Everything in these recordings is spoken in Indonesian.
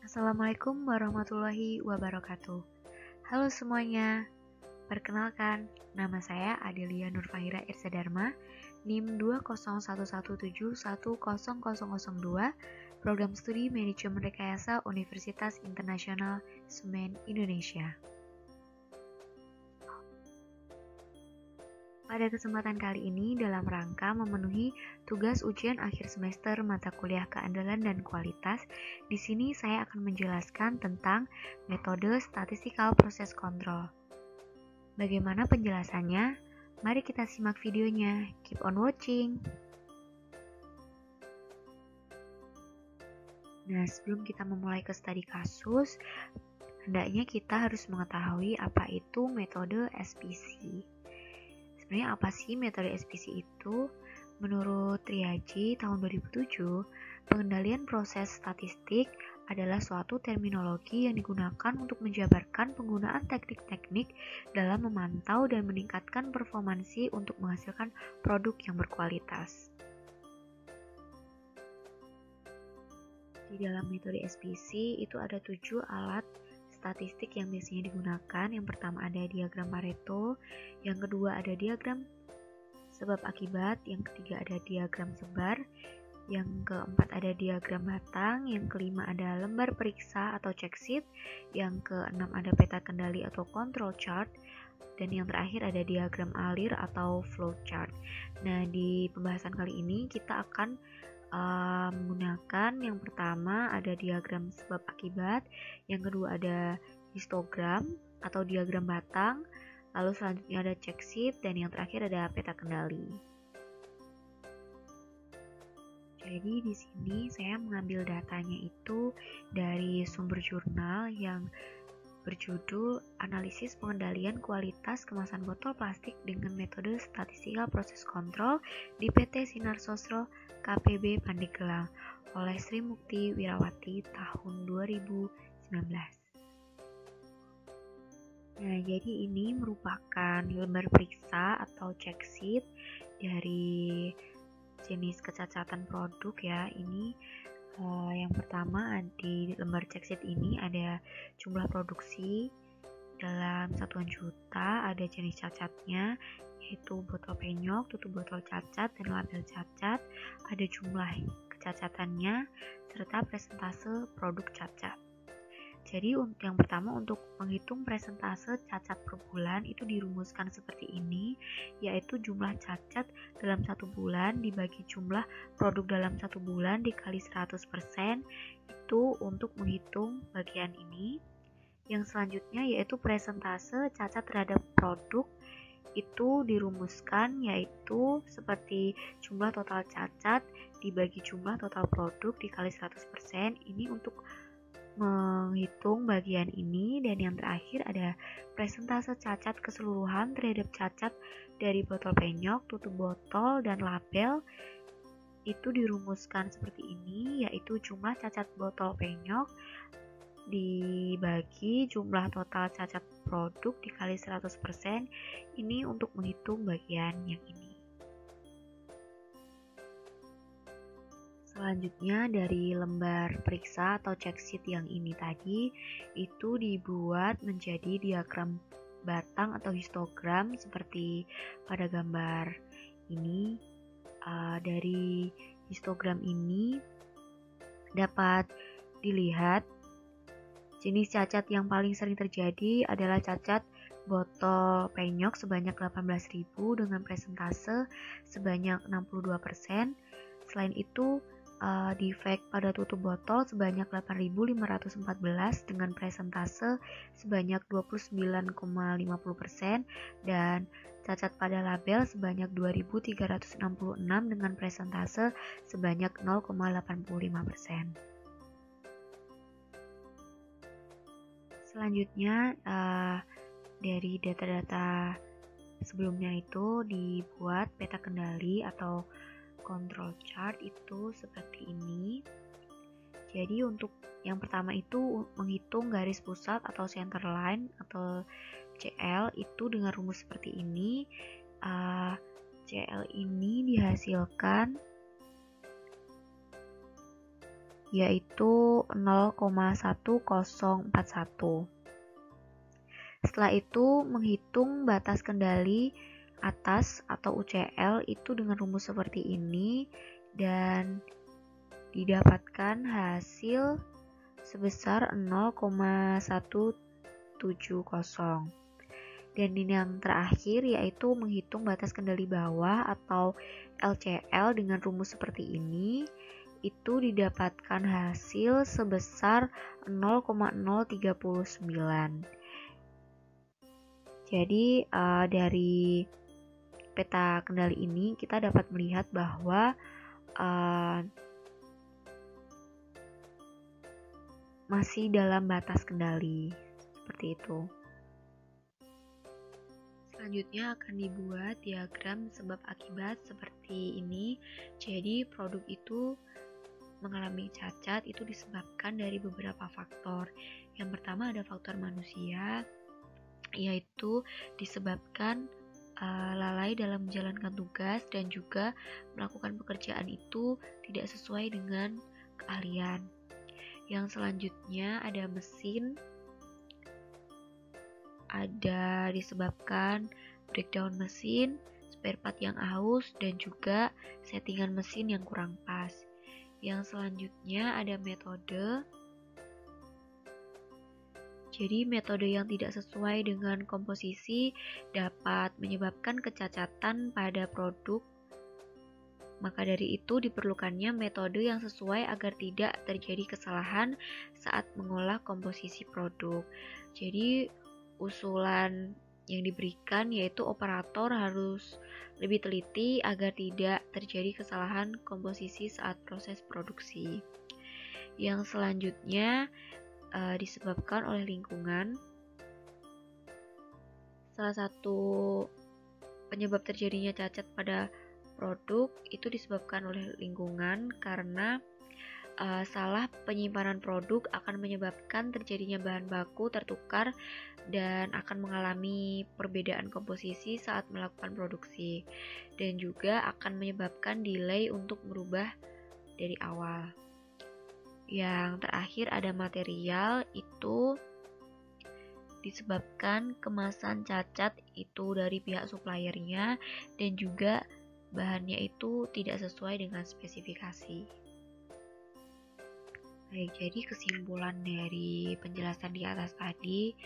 Assalamualaikum warahmatullahi wabarakatuh. Halo semuanya, perkenalkan, nama saya Adelia Nurfahira Irsadharma, NIM 20111710002, Program Studi Manajemen Rekayasa Universitas Internasional Semen Indonesia. Pada kesempatan kali ini, dalam rangka memenuhi tugas ujian akhir semester mata kuliah keandalan dan kualitas, di sini saya akan menjelaskan tentang metode statistical process control. Bagaimana penjelasannya? Mari kita simak videonya. Keep on watching. Nah, sebelum kita memulai ke studi kasus, hendaknya kita harus mengetahui apa itu metode SPC. Sebenarnya apa sih metode SPC itu? Menurut Triaji tahun 2007, pengendalian proses statistik adalah suatu terminologi yang digunakan untuk menjabarkan penggunaan teknik-teknik dalam memantau dan meningkatkan performansi untuk menghasilkan produk yang berkualitas. Di dalam metode SPC itu ada 7 alat statistik yang biasanya digunakan. Yang pertama ada diagram Pareto, yang kedua ada diagram sebab akibat, yang ketiga ada diagram sebar, yang keempat ada diagram batang, yang kelima ada lembar periksa atau check sheet, yang keenam ada peta kendali atau control chart, dan yang terakhir ada diagram alir atau flow chart. Nah, di pembahasan kali ini kita akan menggunakan yang pertama ada diagram sebab akibat, yang kedua ada histogram atau diagram batang, lalu selanjutnya ada check sheet, dan yang terakhir ada peta kendali. Jadi di sini saya mengambil datanya itu dari sumber jurnal yang berjudul Analisis Pengendalian Kualitas Kemasan Botol Plastik dengan Metode Statistical Process Control di PT Sinar Sosro KPB Pandeglang oleh Sri Mukti Wirawati tahun 2019. Nah, jadi ini merupakan lembar periksa atau check sheet dari jenis kecacatan produk ya. Ini yang pertama di lembar check sheet ini ada jumlah produksi dalam satuan juta, ada jenis cacatnya yaitu botol penyok, tutup botol cacat, dan label cacat, ada jumlah kecacatannya serta presentase produk cacat. Jadi yang pertama untuk menghitung presentase cacat per bulan itu dirumuskan seperti ini, yaitu jumlah cacat dalam 1 bulan dibagi jumlah produk dalam 1 bulan dikali 100%, itu untuk menghitung bagian ini. Yang selanjutnya yaitu presentase cacat terhadap produk, itu dirumuskan yaitu seperti jumlah total cacat dibagi jumlah total produk dikali 100%, ini untuk menghitung bagian ini. Dan yang terakhir ada presentase cacat keseluruhan terhadap cacat dari botol penyok, tutup botol, dan label, itu dirumuskan seperti ini, yaitu jumlah cacat botol penyok dibagi jumlah total cacat produk dikali 100%, ini untuk menghitung bagian yang ini. Selanjutnya dari lembar periksa atau check sheet yang ini tadi itu dibuat menjadi diagram batang atau histogram seperti pada gambar ini. Dari histogram ini dapat dilihat jenis cacat yang paling sering terjadi adalah cacat botol penyok sebanyak 18.000 dengan presentase sebanyak 62%. Selain itu defect pada tutup botol sebanyak 8.514 dengan presentase sebanyak 29,50%, dan cacat pada label sebanyak 2.366 dengan presentase sebanyak 0,85%. Selanjutnya dari data-data sebelumnya itu dibuat peta kendali atau control chart itu seperti ini. Jadi untuk yang pertama itu menghitung garis pusat atau center line atau CL itu dengan rumus seperti ini. CL ini dihasilkan yaitu 0,1041. Setelah itu menghitung batas kendali atas atau UCL itu dengan rumus seperti ini dan didapatkan hasil sebesar 0,170. Dan ini yang terakhir yaitu menghitung batas kendali bawah atau LCL dengan rumus seperti ini, itu didapatkan hasil sebesar 0,039. Jadi dari peta kendali ini kita dapat melihat bahwa masih dalam batas kendali, seperti itu. Selanjutnya akan dibuat diagram sebab akibat seperti ini. Jadi produk itu mengalami cacat itu disebabkan dari beberapa faktor. Yang pertama ada faktor manusia, yaitu disebabkan lalai dalam menjalankan tugas dan juga melakukan pekerjaan itu tidak sesuai dengan keahlian. Yang selanjutnya ada mesin, ada disebabkan breakdown mesin, spare part yang aus, dan juga settingan mesin yang kurang pas. Yang selanjutnya ada metode. Jadi metode yang tidak sesuai dengan komposisi dapat menyebabkan kecacatan pada produk. Maka dari itu diperlukannya metode yang sesuai agar tidak terjadi kesalahan saat mengolah komposisi produk. Jadi usulan yang diberikan yaitu operator harus lebih teliti agar tidak terjadi kesalahan komposisi saat proses produksi. Yang selanjutnya disebabkan oleh lingkungan. Salah satu penyebab terjadinya cacat pada produk itu disebabkan oleh lingkungan karena salah penyimpanan produk akan menyebabkan terjadinya bahan baku tertukar dan akan mengalami perbedaan komposisi saat melakukan produksi, dan juga akan menyebabkan delay untuk merubah dari awal. Yang terakhir ada material, itu disebabkan kemasan cacat itu dari pihak suppliernya dan juga bahannya itu tidak sesuai dengan spesifikasi. Baik, jadi kesimpulan dari penjelasan di atas tadi,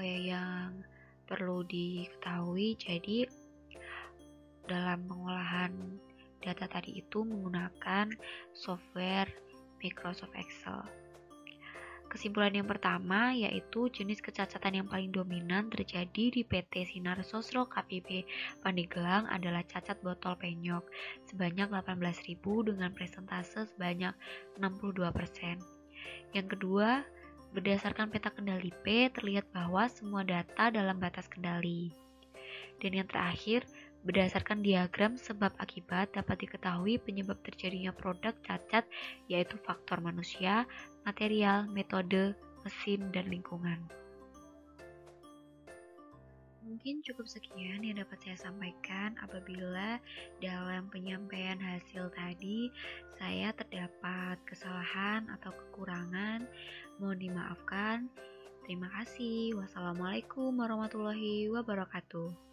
yang perlu diketahui, jadi dalam pengolahan data tadi itu menggunakan software Microsoft Excel. Kesimpulan yang pertama yaitu jenis kecacatan yang paling dominan terjadi di PT Sinar Sosro KPP Pandeglang adalah cacat botol penyok sebanyak 18.000 dengan presentase sebanyak 62%. Yang kedua, berdasarkan peta kendali P terlihat bahwa semua data dalam batas kendali. Dan yang terakhir, berdasarkan diagram sebab akibat dapat diketahui penyebab terjadinya produk cacat yaitu faktor manusia, material, metode, mesin, dan lingkungan. Mungkin cukup sekian yang dapat saya sampaikan. Apabila dalam penyampaian hasil tadi saya terdapat kesalahan atau kekurangan, mohon dimaafkan. Terima kasih. Wassalamualaikum warahmatullahi wabarakatuh.